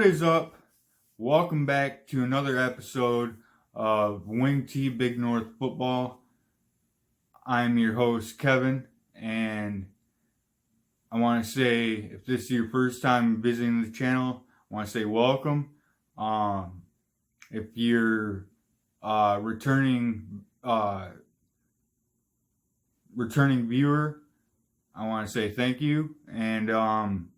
What is up? Welcome back to another episode of Wing T Big North Football. I'm your host, Kevin, and I want to say, if this is your first time visiting the channel, I want to say welcome. If you're returning viewer, I want to say thank you, and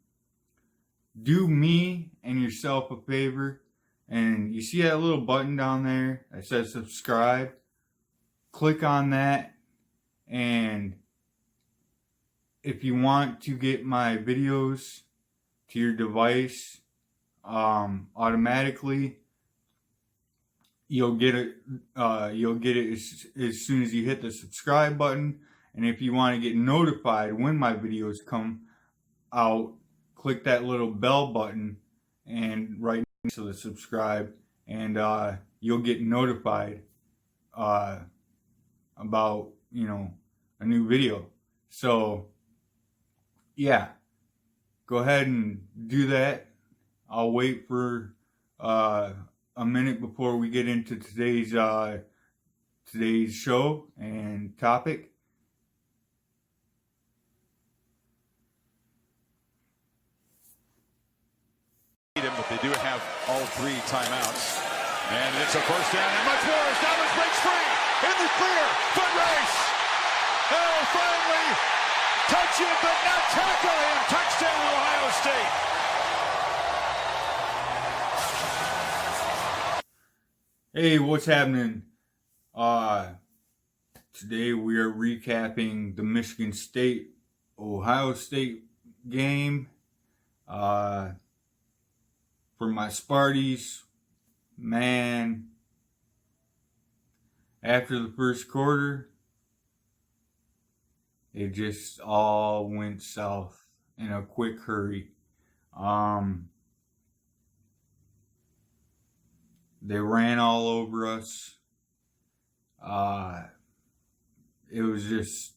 do me and yourself a favor, and you see that little button down there that says subscribe. Click on that, and if you want to get my videos to your device automatically, you'll get it as soon as you hit the subscribe button. And if you want to get notified when my videos come out, click that little bell button and right next to the subscribe, and you'll get notified about a new video. So yeah, go ahead and do that. I'll wait for a minute before we get into today's show and topic. But they do have all three timeouts. And it's a first down, and much more. Douglas breaks free in the clear. Foot race. Oh, finally touch him, but not tackle him. Touchdown, Ohio State. Hey, what's happening? Today we are recapping the Michigan State Ohio State game. For my Sparties, man, after the first quarter, it just all went south in a quick hurry. They ran all over us. It was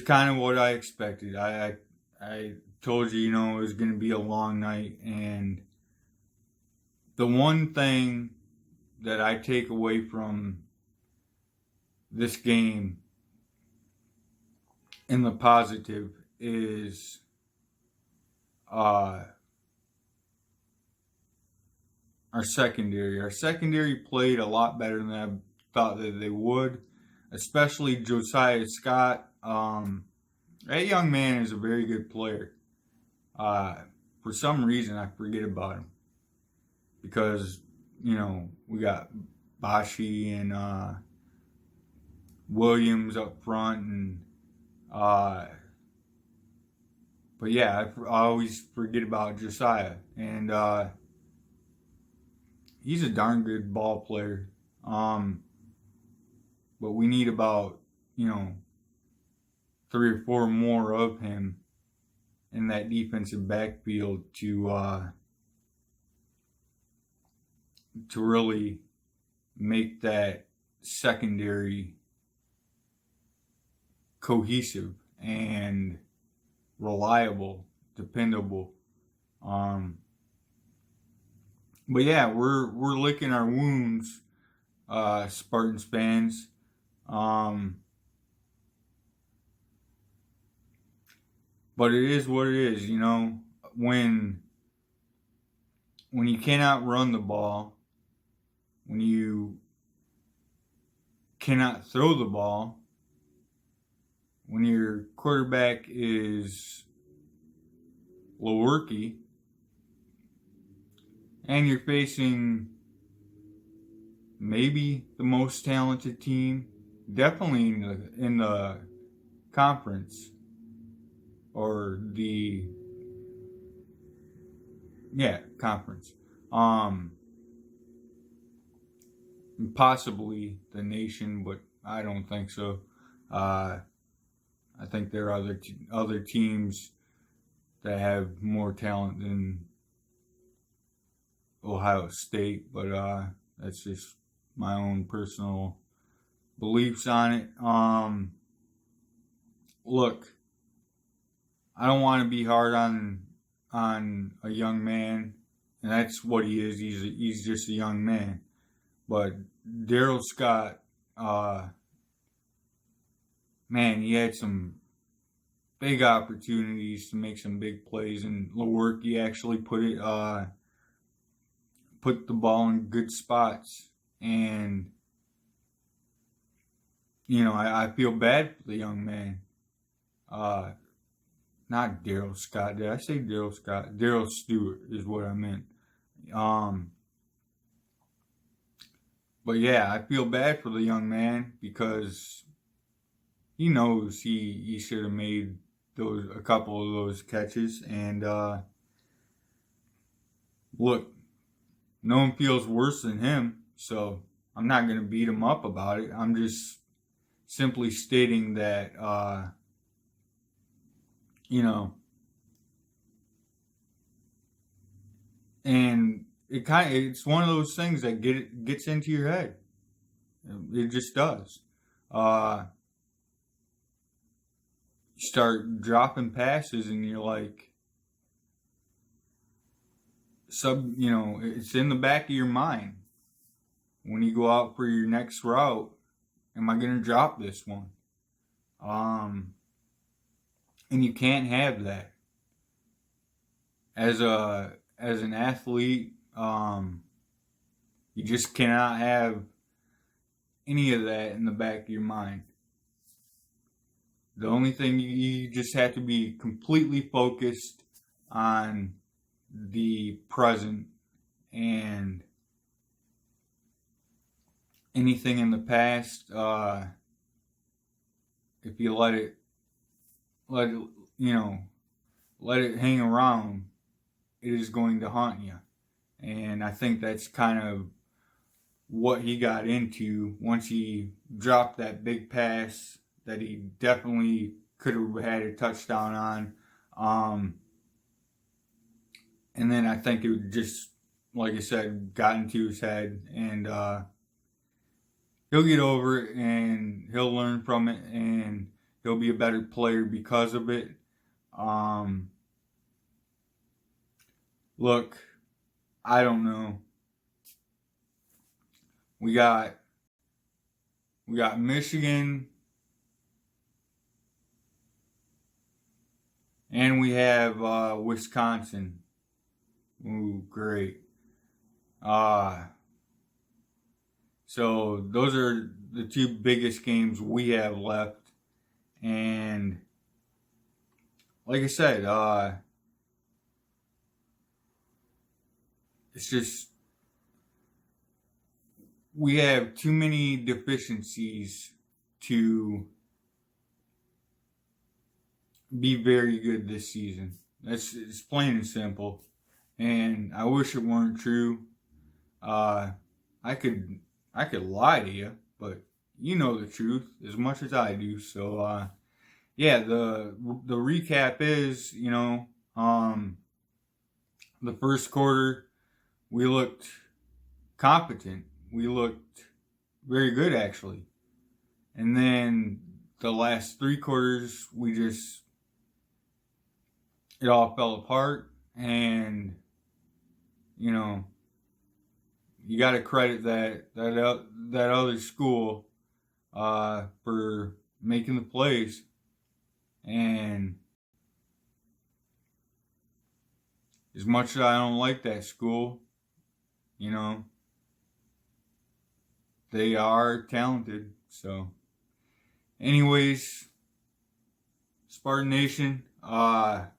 kind of what I expected. I told you, it was going to be a long night, and the one thing that I take away from this game in the positive is our secondary. Our secondary played a lot better than I thought that they would, especially Josiah Scott. That young man is a very good player. For some reason, I forget about him because, we got Bashi and Williams up front, and but yeah, I always forget about Josiah, and he's a darn good ball player. But we need about 3 or 4 more of him in that defensive backfield to really make that secondary cohesive and reliable, dependable. But yeah, we're licking our wounds, Spartans fans. But it is what it is, when you cannot run the ball, when you cannot throw the ball, when your quarterback is Lewerke, and you're facing maybe the most talented team, definitely in the conference, or conference. Possibly the nation, but I don't think so. I think there are other teams that have more talent than Ohio State, but that's just my own personal beliefs on it. Look, I don't want to be hard on on a young man, and that's what he is. He's just a young man. But Daryl Scott, man, he had some big opportunities to make some big plays, and Lewerke actually put the ball in good spots. And I feel bad for the young man. Not Daryl Scott. Did I say Daryl Scott? Daryl Stewart is what I meant. But yeah, I feel bad for the young man because he knows he should have made a couple of those catches. And look, no one feels worse than him, so I'm not going to beat him up about it. I'm just simply stating that, and it's one of those things that gets into your head. It just does. You start dropping passes and you're like, it's in the back of your mind when you go out for your next route. Am I going to drop this one? And you can't have that. As an athlete, you just cannot have any of that in the back of your mind. The only thing you just have to be completely focused on the present, and anything in the past, if you let it hang around, it is going to haunt you. And I think that's kind of what he got into once he dropped that big pass that he definitely could have had a touchdown on. And then I think it just, like I said, got into his head, and he'll get over it, and he'll learn from it, and he'll be a better player because of it. Look, I don't know. We got Michigan, and we have Wisconsin. Ooh, great. So those are the two biggest games we have left. And like I said, it's just, we have too many deficiencies to be very good this season. It's plain and simple. And I wish it weren't true. I could lie to you, but you know the truth as much as I do. So yeah, the recap is, the first quarter we looked competent. We looked very good, actually. And then the last three quarters, it all fell apart. And you got to credit that other school for making the plays. And as much as I don't like that school, they are talented. So anyways, Spartan Nation, what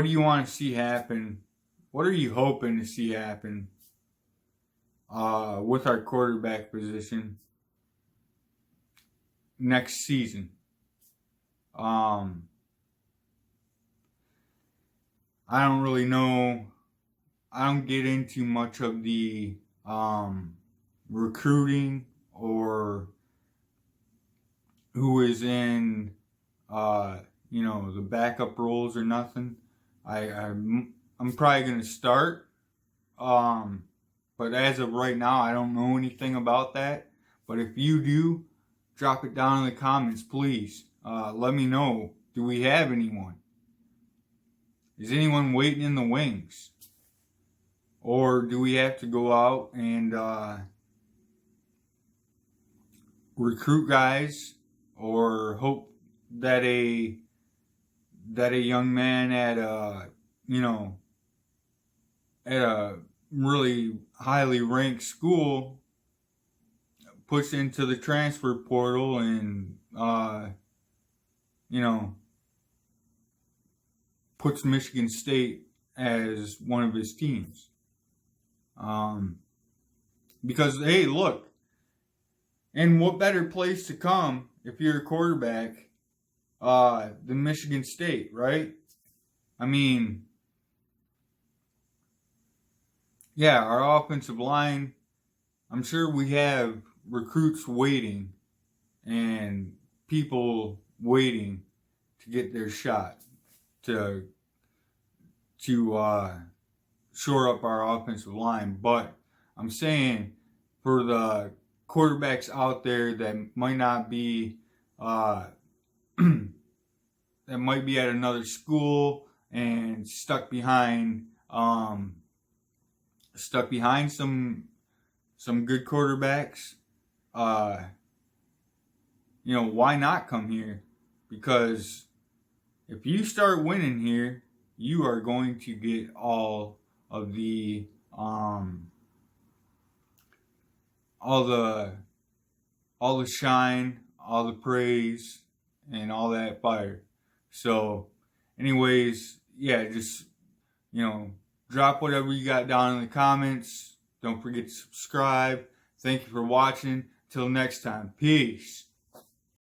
do you want to see happen? What are you hoping to see happen with our quarterback position next season? I don't really know. I don't get into much of the recruiting or who is in the backup roles or nothing. I'm probably gonna start, but as of right now, I don't know anything about that. But if you do, drop it down in the comments, please. let me know. Do we have anyone? Is anyone waiting in the wings? Or do we have to go out and recruit guys, or hope that a young man at a at a really highly ranked school puts into the transfer portal and puts Michigan State as one of his teams? Because hey, look, and what better place to come if you're a quarterback than Michigan State, right? I mean, yeah, our offensive line, I'm sure we have recruits waiting and people waiting to get their shot to shore up our offensive line. But I'm saying, for the quarterbacks out there that might not be that might be at another school and stuck behind some good quarterbacks, why not come here? Because if you start winning here, you are going to get all the shine, all the praise, and all that fire. So, anyways, yeah, just drop whatever you got down in the comments. Don't forget to subscribe. Thank you for watching. Till next time, peace.